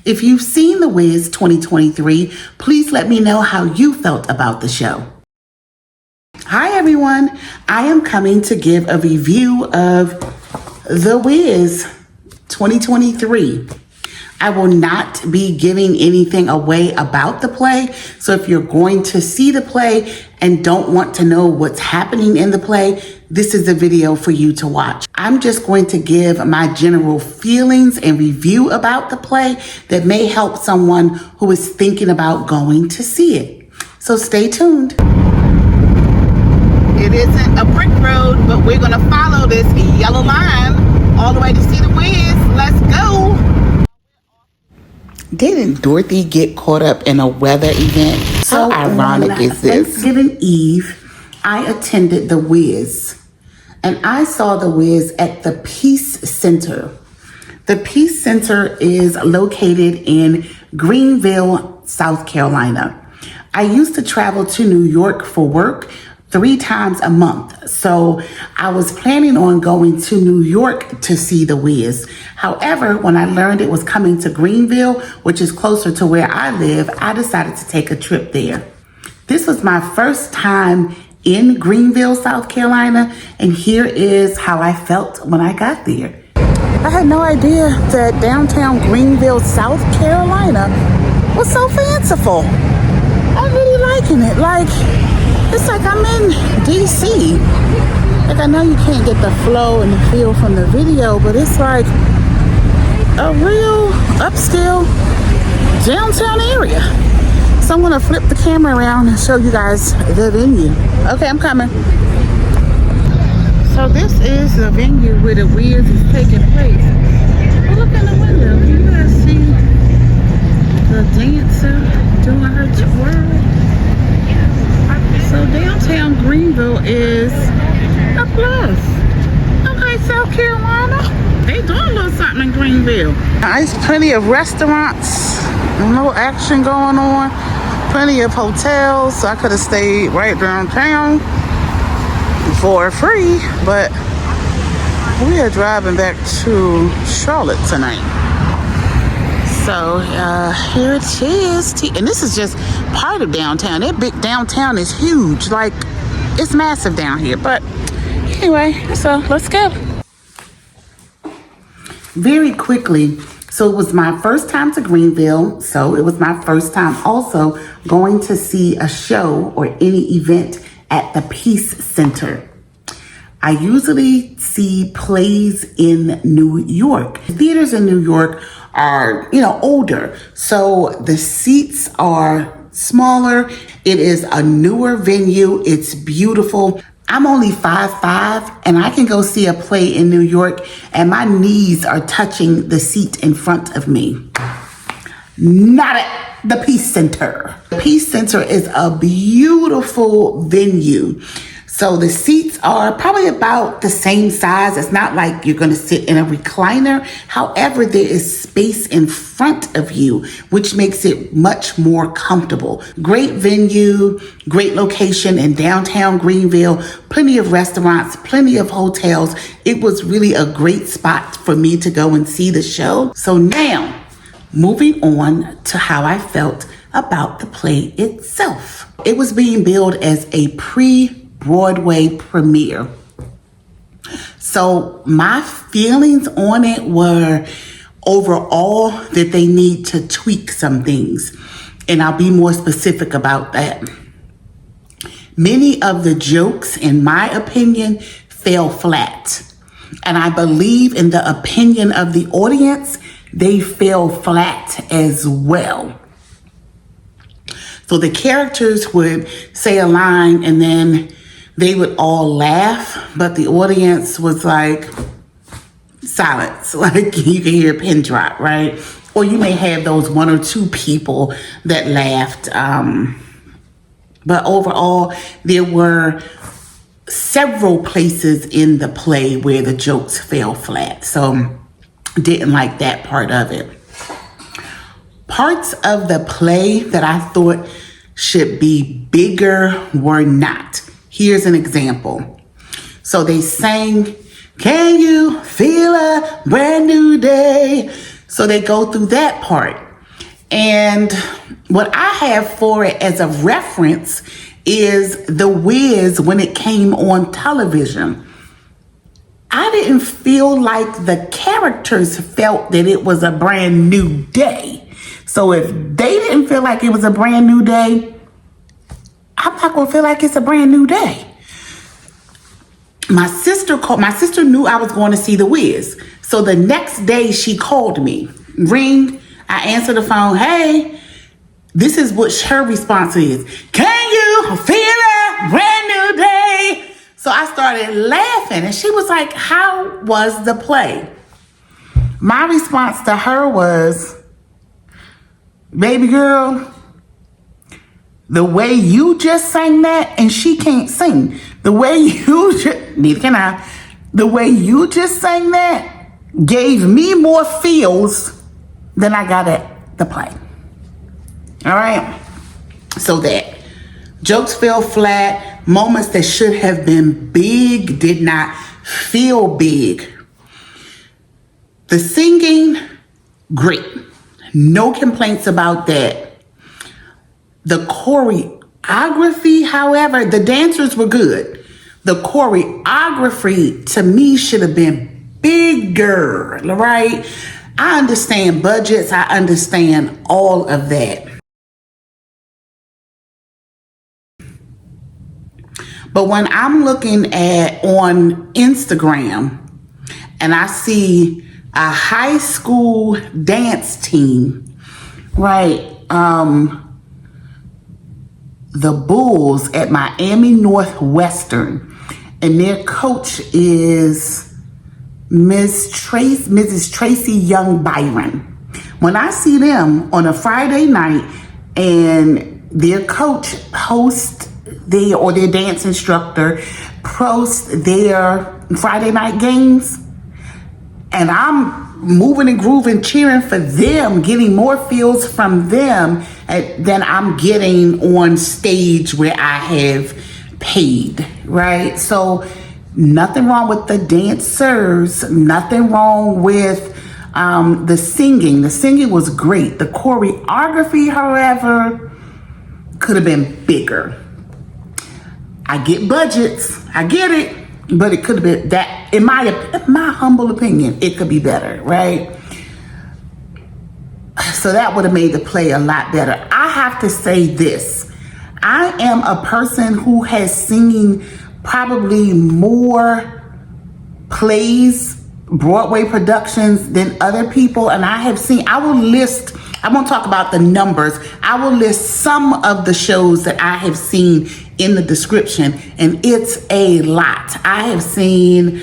If you've seen The Wiz 2023, please let me know how you felt about the show. Hi everyone, I am coming to give a review of The Wiz 2023. I will not be giving anything away about the play, so if you're going to see the play and don't want to know what's happening in the play, this is the video for you to watch. I'm just going to give my general feelings and review about the play that may help someone who is thinking about going to see it. So stay tuned. It isn't a brick road, but we're gonna follow this yellow line all the way to see the Wiz. Let's go. Didn't Dorothy get caught up in a weather event? How ironic is this? Thanksgiving Eve, I attended the Wiz, and I saw the Wiz at the Peace Center. The Peace Center is located in Greenville, South Carolina. I used to travel to New York for work 3 times a month. So I was planning on going to New York to see the Wiz. However, when I learned it was coming to Greenville, which is closer to where I live, I decided to take a trip there. This was my first time in Greenville, South Carolina, and here is how I felt when I got there. I had no idea that downtown Greenville, South Carolina was so fanciful. I'm really liking it. It's like I'm in DC. I know you can't get the flow and the feel from the video, but it's like a real upscale downtown area. So I'm gonna flip the camera around and show you guys the venue. Okay, I'm coming. So this is the venue where the Wiz is taking place. Oh, look in the window. You guys see the dancer doing her twirl? So downtown Greenville is a plus. Okay, South Carolina, they doing a little something in Greenville. There's plenty of restaurants, no action going on, plenty of hotels. So I could have stayed right downtown for free, but we are driving back to Charlotte tonight. So here it is, and this is just part of downtown. That big downtown is huge, like it's massive down here. But anyway, so let's go. Very quickly, so it was my first time to Greenville, so it was my first time also going to see a show or any event at the Peace Center. I usually see plays in New York. Theaters in New York are, older. So the seats are smaller. It is a newer venue. It's beautiful. I'm only 5'5", and I can go see a play in New York and my knees are touching the seat in front of me. Not at the Peace Center. The Peace Center is a beautiful venue. So the seats are probably about the same size. It's not like you're going to sit in a recliner. However, there is space in front of you, which makes it much more comfortable. Great venue, great location in downtown Greenville, plenty of restaurants, plenty of hotels. It was really a great spot for me to go and see the show. So now, moving on to how I felt about the play itself. It was being billed as a pre-Broadway premiere. So my feelings on it were overall that they need to tweak some things. And I'll be more specific about that. Many of the jokes, in my opinion, fell flat. And I believe in the opinion of the audience, they fell flat as well. So the characters would say a line and then they would all laugh, but the audience was like silence. Like you can hear a pin drop, right? Or you may have those 1 or 2 people that laughed. But overall, there were several places in the play where the jokes fell flat. So didn't like that part of it. Parts of the play that I thought should be bigger were not. Here's an example. So they sang, "Can you feel a brand new day?" So they go through that part. And what I have for it as a reference is The Wiz when it came on television. I didn't feel like the characters felt that it was a brand new day. So if they didn't feel like it was a brand new day, I'm not gonna feel like it's a brand new day. My sister knew I was going to see The Wiz. So the next day she called me. Ring, I answered the phone. Hey, this is what her response is. Can you feel a brand new day? So I started laughing and she was like, how was the play? My response to her was, baby girl, the way you just sang that, and she can't sing. The way you just, neither can I. The way you just sang that gave me more feels than I got at the play. All right? So that. Jokes fell flat. Moments that should have been big did not feel big. The singing, great. No complaints about that. The choreography, however, the dancers were good. The choreography to me should have been bigger, right? I understand budgets. I understand all of that. But when I'm looking at on Instagram and I see a high school dance team, right? The Bulls at Miami Northwestern, and their coach is Mrs. Tracy Young Byron. When I see them on a Friday night and their coach hosts their dance instructor posts their Friday night games, and I'm moving and grooving, cheering for them, getting more feels from them than I'm getting on stage where I have paid, right? So nothing wrong with the dancers, nothing wrong with the singing. The singing was great. The choreography, however, could have been bigger. I get budgets, I get it, but it could have been that, in my humble opinion, it could be better, right? So that would have made the play a lot better. I have to say this. I am a person who has seen probably more plays, Broadway productions than other people. And I won't talk about the numbers. I will list some of the shows that I have seen in the description, and it's a lot. I have seen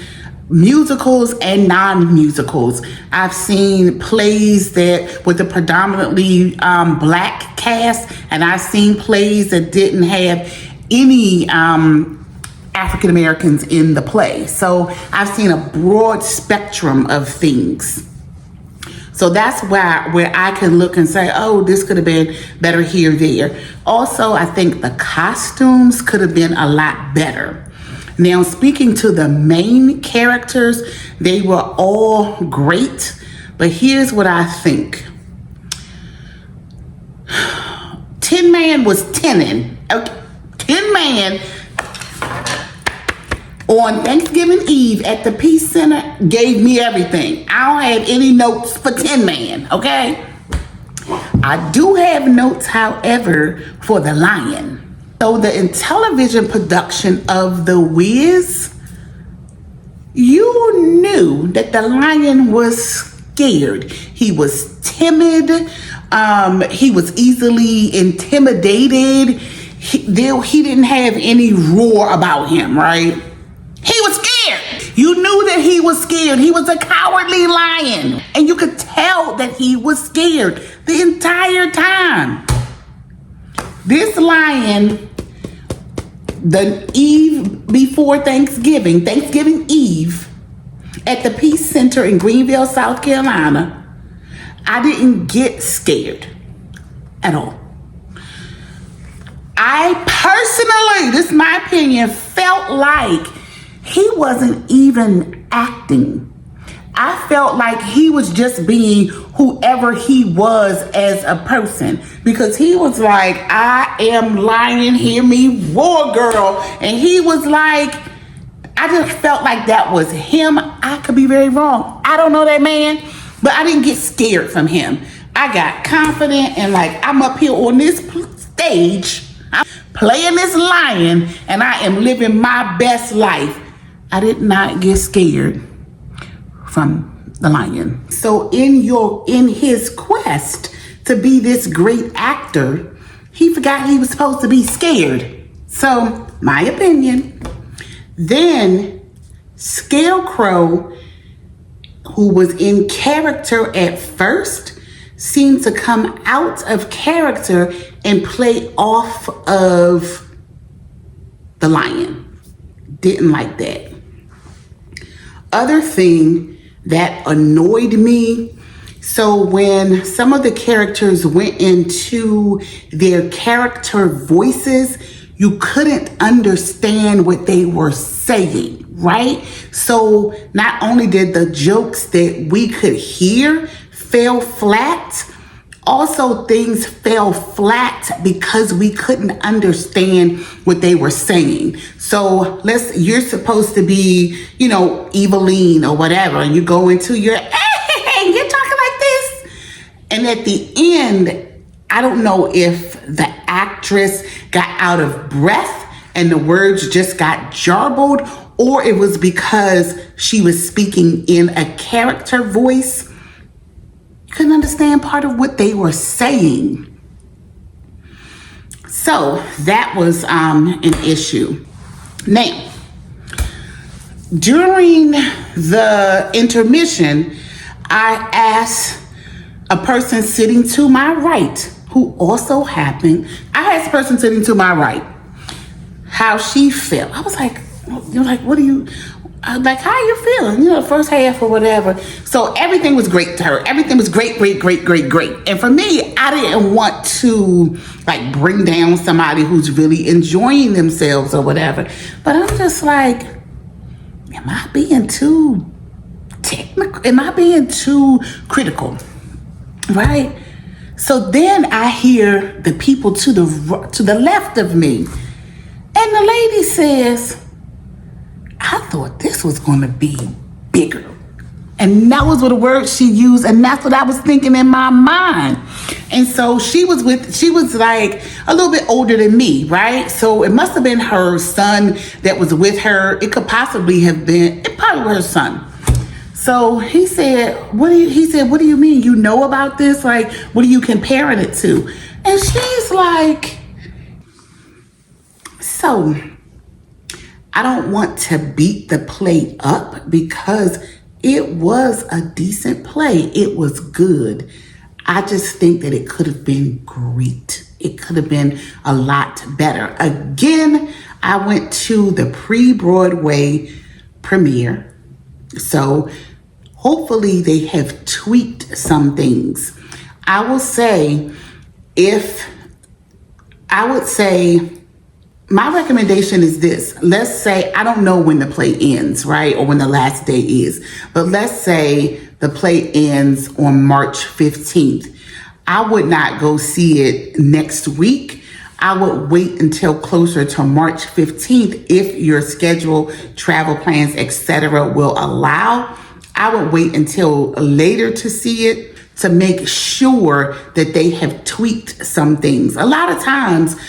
musicals and non-musicals. I've seen plays that with a predominantly black cast, and I've seen plays that didn't have any African Americans in the play. So I've seen a broad spectrum of things. So that's where I can look and say, oh, this could have been better here, there. Also, I think the costumes could have been a lot better. Now, speaking to the main characters, they were all great, but here's what I think. Tin Man was tinning. Okay. Tin Man on Thanksgiving Eve at the Peace Center gave me everything. I don't have any notes for Tin Man, okay? I do have notes, however, for the Lion. So the television production of The Wiz, you knew that the Lion was scared. He was timid. He was easily intimidated. He didn't have any roar about him, right? He was scared. You knew that he was scared. He was a cowardly lion. And you could tell that he was scared the entire time. This lion, the eve before Thanksgiving Eve, at the Peace Center in Greenville, South Carolina, I didn't get scared at all. I personally, this is my opinion, felt like he wasn't even acting. I felt like he was just being whoever he was as a person, because he was like, I am lion, hear me roar, girl. And he was like, I just felt like that was him. I could be very wrong. I don't know that man, but I didn't get scared from him. I got confident and like, I'm up here on this stage, I'm playing this lion, and I am living my best life. I did not get scared from the lion. So in his quest to be this great actor, he forgot he was supposed to be scared. So, my opinion. Then Scarecrow, who was in character at first, seemed to come out of character and play off of the lion. Didn't like that. Other thing that annoyed me, so when some of the characters went into their character voices, you couldn't understand what they were saying, right? So not only did the jokes that we could hear fell flat, also things fell flat because we couldn't understand what they were saying. So you're supposed to be, Eveline or whatever, and you go into your, hey, you're talking like this. And at the end, I don't know if the actress got out of breath and the words just got jarbled, or it was because she was speaking in a character voice. Couldn't understand part of what they were saying. So that was an issue. Now, during the intermission, I asked a person sitting to my right, who also happened, I asked a person sitting to my right how she felt. I was like, what do you, like, how are you feeling? The first half or whatever. So everything was great to her. Everything was great. And for me, I didn't want to like bring down somebody who's really enjoying themselves or whatever. But I'm just like, am I being too technical? Am I being too critical? Right? So then I hear the people to the left of me. And the lady says, I thought this was going to be bigger. And that was what the word she used. And that's what I was thinking in my mind. And so she was like a little bit older than me, right? So it must have been her son that was with her. It probably was her son. So he said, what do you mean? You know about this? Like, what are you comparing it to? And she's like, so I don't want to beat the play up because it was a decent play. It was good. I just think that it could have been great. It could have been a lot better. Again, I went to the pre-Broadway premiere. So hopefully they have tweaked some things. I would say my recommendation is this. Let's say, I don't know when the play ends, right? Or when the last day is. But let's say the play ends on March 15th. I would not go see it next week. I would wait until closer to March 15th if your schedule, travel plans, etc. will allow. I would wait until later to see it to make sure that they have tweaked some things. A lot of times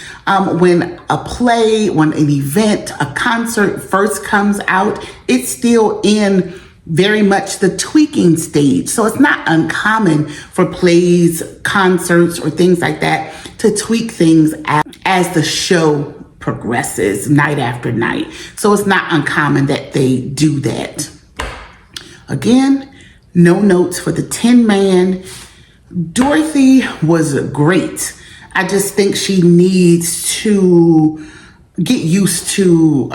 when a play, when an event, a concert first comes out, it's still in very much the tweaking stage. So it's not uncommon for plays, concerts, or things like that to tweak things as the show progresses night after night. So it's not uncommon that they do that. Again, no notes for the 10-man. Dorothy was great. I just think she needs to get used to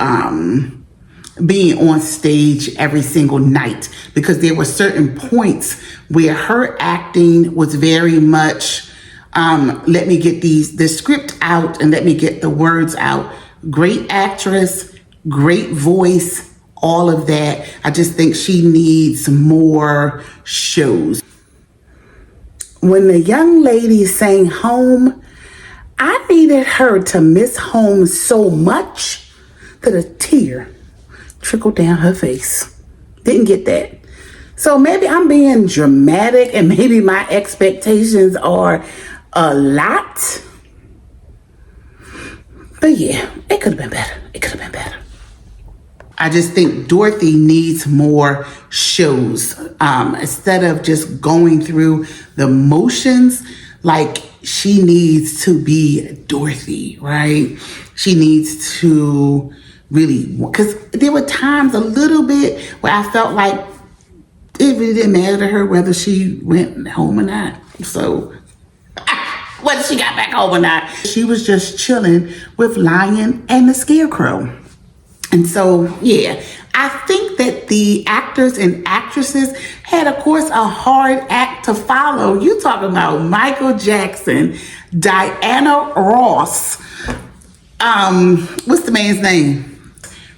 being on stage every single night, because there were certain points where her acting was very much, let me get the script out and let me get the words out. Great actress, great voice, all of that. I just think she needs more shows. When the young lady sang Home, I needed her to miss home so much that a tear trickled down her face. Didn't get that. So maybe I'm being dramatic and maybe my expectations are a lot. But yeah, it could have been better. It could have been better. I just think Dorothy needs more shows. Instead of just going through the motions, like she needs to be Dorothy, right? She needs to really, because there were times a little bit where I felt like it really didn't matter to her whether she went home or not. So whether she got back home or not, she was just chilling with Lion and the Scarecrow. And so, yeah, I think that the actors and actresses had, of course, a hard act to follow. You talking about Michael Jackson, Diana Ross, what's the man's name?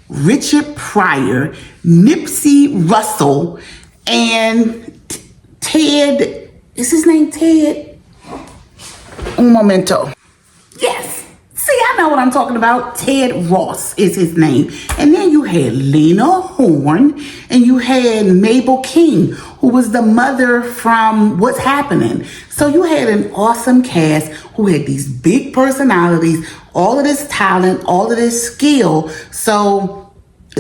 Richard Pryor, Nipsey Russell, and Ted, is his name Ted? Un momento. Yes. See, I know what I'm talking about. Ted Ross is his name. And then you had Lena Horne and you had Mabel King, who was the mother from What's Happening. So you had an awesome cast who had these big personalities, all of this talent, all of this skill. So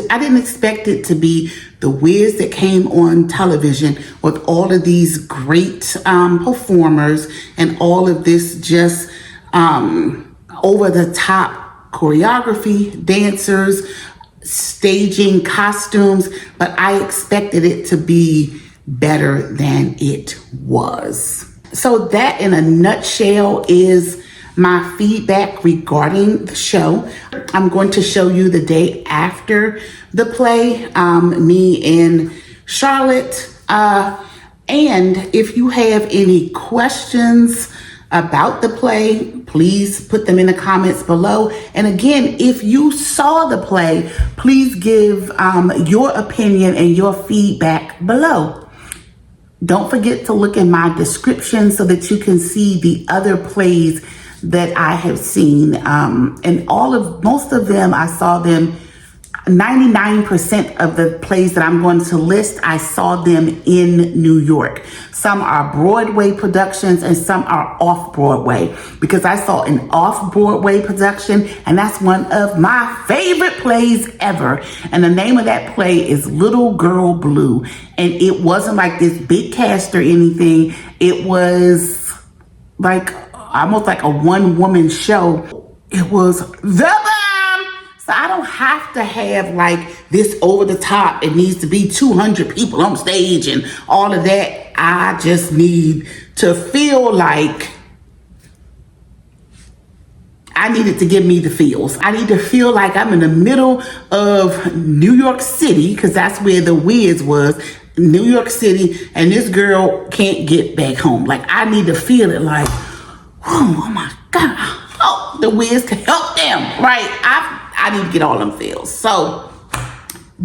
I didn't expect it to be the Wiz that came on television with all of these great performers and all of this just over the top choreography, dancers, staging, costumes, but I expected it to be better than it was. So that in a nutshell is my feedback regarding the show. I'm going to show you the day after the play, me and Charlotte. And if you have any questions about the play, please put them in the comments below. And again, if you saw the play, please give your opinion and your feedback below. Don't forget to look in my description so that you can see the other plays that I have seen. And most of them, I saw them, 99% of the plays that I'm going to list, I saw them in New York. Some are Broadway productions and some are off-Broadway, because I saw an off-Broadway production and that's one of my favorite plays ever. And the name of that play is Little Girl Blue. And it wasn't like this big cast or anything. It was like almost like a one-woman show. It was the bomb. So I don't have to have like this over the top. It needs to be 200 people on stage and all of that. I just need to feel like I need it to give me the feels. I need to feel like I'm in the middle of New York City, because that's where the Wiz was, New York City, and this girl can't get back home. Like I need to feel it like, oh my God, oh, the Wiz can help them, right? I need to get all them feels. So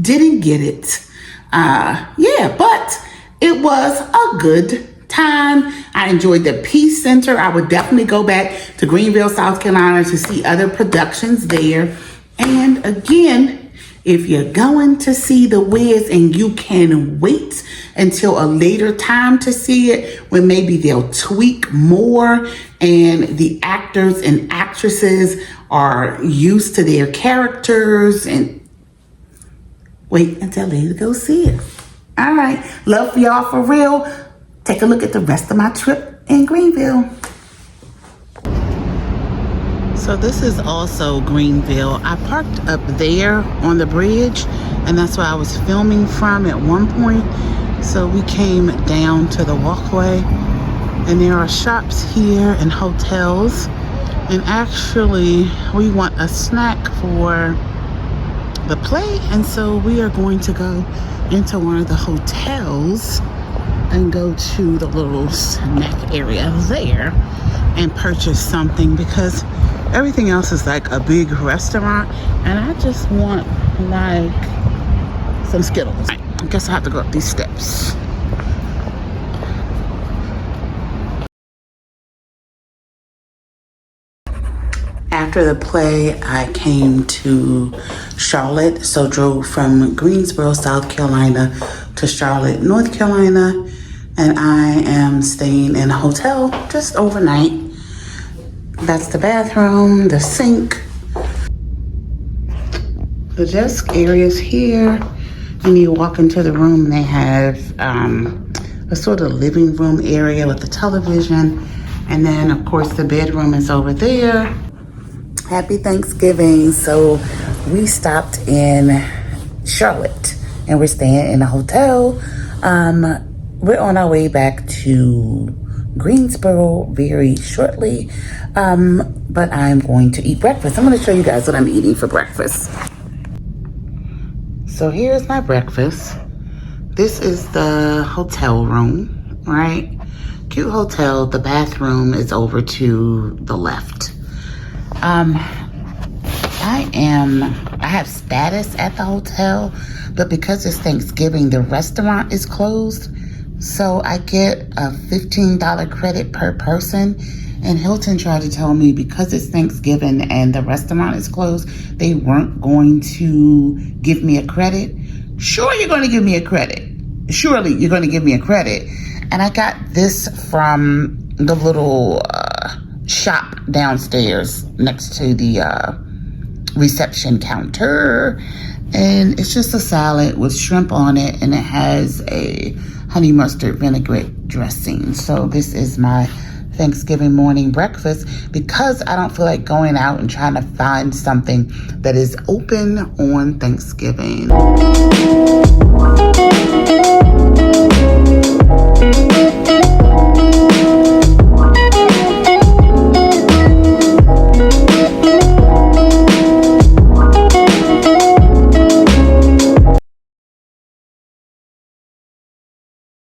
didn't get it. Yeah, but it was a good time. I enjoyed the Peace Center. I would definitely go back to Greenville, South Carolina to see other productions there. And again, if you're going to see the Wiz and you can wait until a later time to see it, when maybe they'll tweak more and the actors and actresses are used to their characters, and wait until later to go see it. All right, love for y'all for real. Take a look at the rest of my trip in Greenville. So this is also Greenville. I parked up there on the bridge, and that's where I was filming from at one point. So we came down to the walkway, and there are shops here and hotels. And actually, we want a snack for the play, and so we are going to go into one of the hotels and go to the little snack area there and purchase something, because everything else is like a big restaurant and I just want like some Skittles. Right, I guess I have to go up these steps. After the play, I came to Charlotte, so drove from Greensboro, South Carolina to Charlotte, North Carolina, and I am staying in a hotel just overnight. That's the bathroom, the sink, the desk areas here, and you walk into the room and they have a sort of living room area with the television, and then of course the bedroom is over there. Happy Thanksgiving. So we stopped in Charlotte and we're staying in a hotel. We're on our way back to Greensboro very shortly, but I'm going to eat breakfast. I'm going to show you guys what I'm eating for breakfast. So here's my breakfast. This is the hotel room, right? Cute hotel. The bathroom is over to the left. I have status at the hotel, but because it's Thanksgiving, the restaurant is closed. So I get a $15 credit per person. And Hilton tried to tell me because it's Thanksgiving and the restaurant is closed, they weren't going to give me a credit. Sure, you're going to give me a credit. Surely you're going to give me a credit. And I got this from the little shop downstairs next to the reception counter, and it's just a salad with shrimp on it, and it has a honey mustard vinaigrette dressing. So this is my Thanksgiving morning breakfast because I don't feel like going out and trying to find something that is open on Thanksgiving.